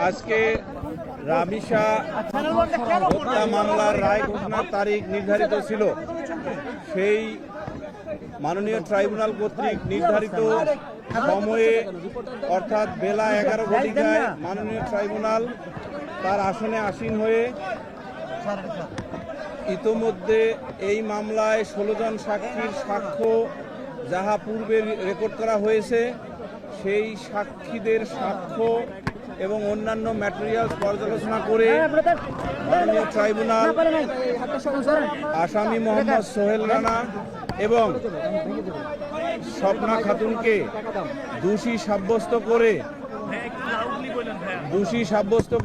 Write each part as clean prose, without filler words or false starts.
আজকে রামিসা হত্যা মামলার রায় ঘোষণার তারিখ নির্ধারিত ছিল। সেই মাননীয় ট্রাইব্যুনাল কর্তৃক নির্ধারিত সময়ে অর্থাৎ বেলা 11 ঘটিকায় মাননীয় ট্রাইব্যুনাল তার আসনে আসীন হয়ে ইতোমধ্যে এই মামলায় 16 জন সাক্ষীর সাক্ষ্য যাহা পূর্বে রেকর্ড করা হয়েছে সেই সাক্ষীদের সাক্ষ্য এবং অন্যান্য ম্যাটেরিয়ালস পর্যালোচনা করে মাননীয় ট্রাইব্যুনাল আসামি মোহাম্মদ সোহেল রানা এবং স্বপ্না খাতুনকে দোষী সাব্যস্ত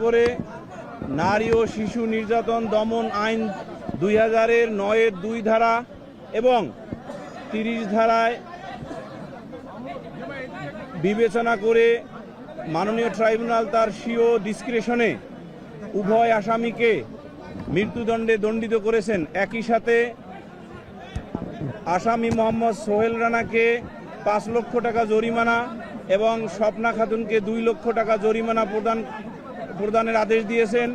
করে নারী ও শিশু নির্যাতন দমন আইন 2000-এর 9-এর 2 ধারা এবং 30 ধারায় বিবেচনা করে মাননীয় ট্রাইব্যুনাল তার স্বীয় ডিসক্রিশনে উভয় আসামিকে মৃত্যুদণ্ডে দণ্ডিত করেছেন। একই সাথে আসামি মোহাম্মদ সোহেল রানাকে 5 লক্ষ টাকা জরিমানা এবং স্বপ্না খাতুনকে 2 লক্ষ টাকা জরিমানা প্রদানের আদেশ দিয়েছেন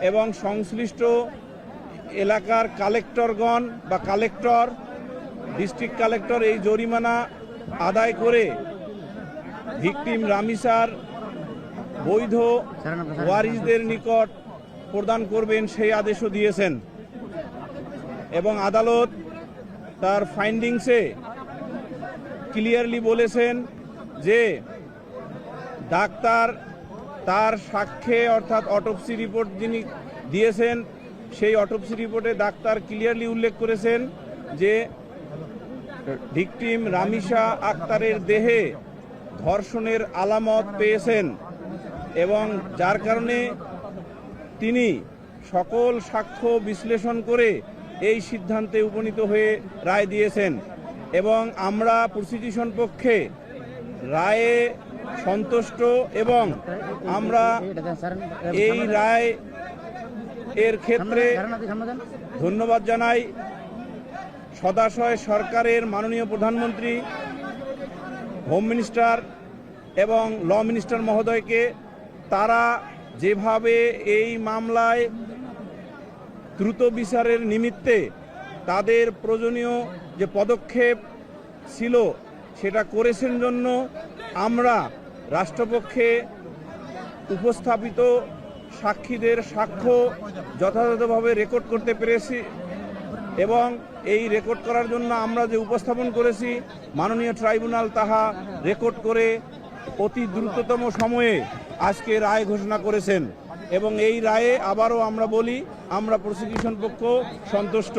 এবং সংশ্লিষ্ট এলাকার কালেক্টরগণ বা কালেক্টর ডিস্ট্রিক্ট কালেক্টর এই জরিমানা আদায় করে ভিকটিম রামিসার বৈধ ওয়ারিসদের নিকট প্রদান করবেন সেই আদেশও দিয়েছেন এবং আদালত তার ফাইন্ডিংসে ক্লিয়ারলি বলেছেন যে ডাক্তার তার সাক্ষ্যে অর্থাৎ অটোপসি রিপোর্ট যিনি দিয়েছেন সেই অটোপসি রিপোর্টে ডাক্তার ক্লিয়ারলি উল্লেখ করেছেন যে ভিকটিম রামিসা আক্তারের দেহে ধর্ষণের আলামত পেয়েছেন এবং যার কারণে তিনি সকল সাক্ষ্য বিশ্লেষণ করে এই সিদ্ধান্তে উপনীত হয়ে রায় দিয়েছেন এবং আমরা প্রসিকিউশন পক্ষে রায়ে সন্তুষ্ট এবং আমরা এই রায় এর ক্ষেত্রে ধন্যবাদ জানাই সদাশয় সরকারের মাননীয় প্রধানমন্ত্রী, হোম মিনিস্টার এবং ল মিনিস্টার মহোদয়কে। তারা যেভাবে এই মামলায় দ্রুত বিচারের নিমিত্তে তাদের প্রয়োজনীয় যে পদক্ষেপ ছিল সেটা করেছেন জন্য আমরা রাষ্ট্রপক্ষে উপস্থাপিত সাক্ষীদের সাক্ষ্য যথাযথভাবে রেকর্ড করতে পেরেছি এবং এই রেকর্ড করার জন্য আমরা যে উপস্থাপন করেছি মাননীয় ট্রাইব্যুনাল তাহা রেকর্ড করে অতি দ্রুততম সময়ে আজকে রায় ঘোষণা করেছেন এবং এই রায়ে আবারও আমরা বলি আমরা প্রসিকিউশন পক্ষ সন্তুষ্ট।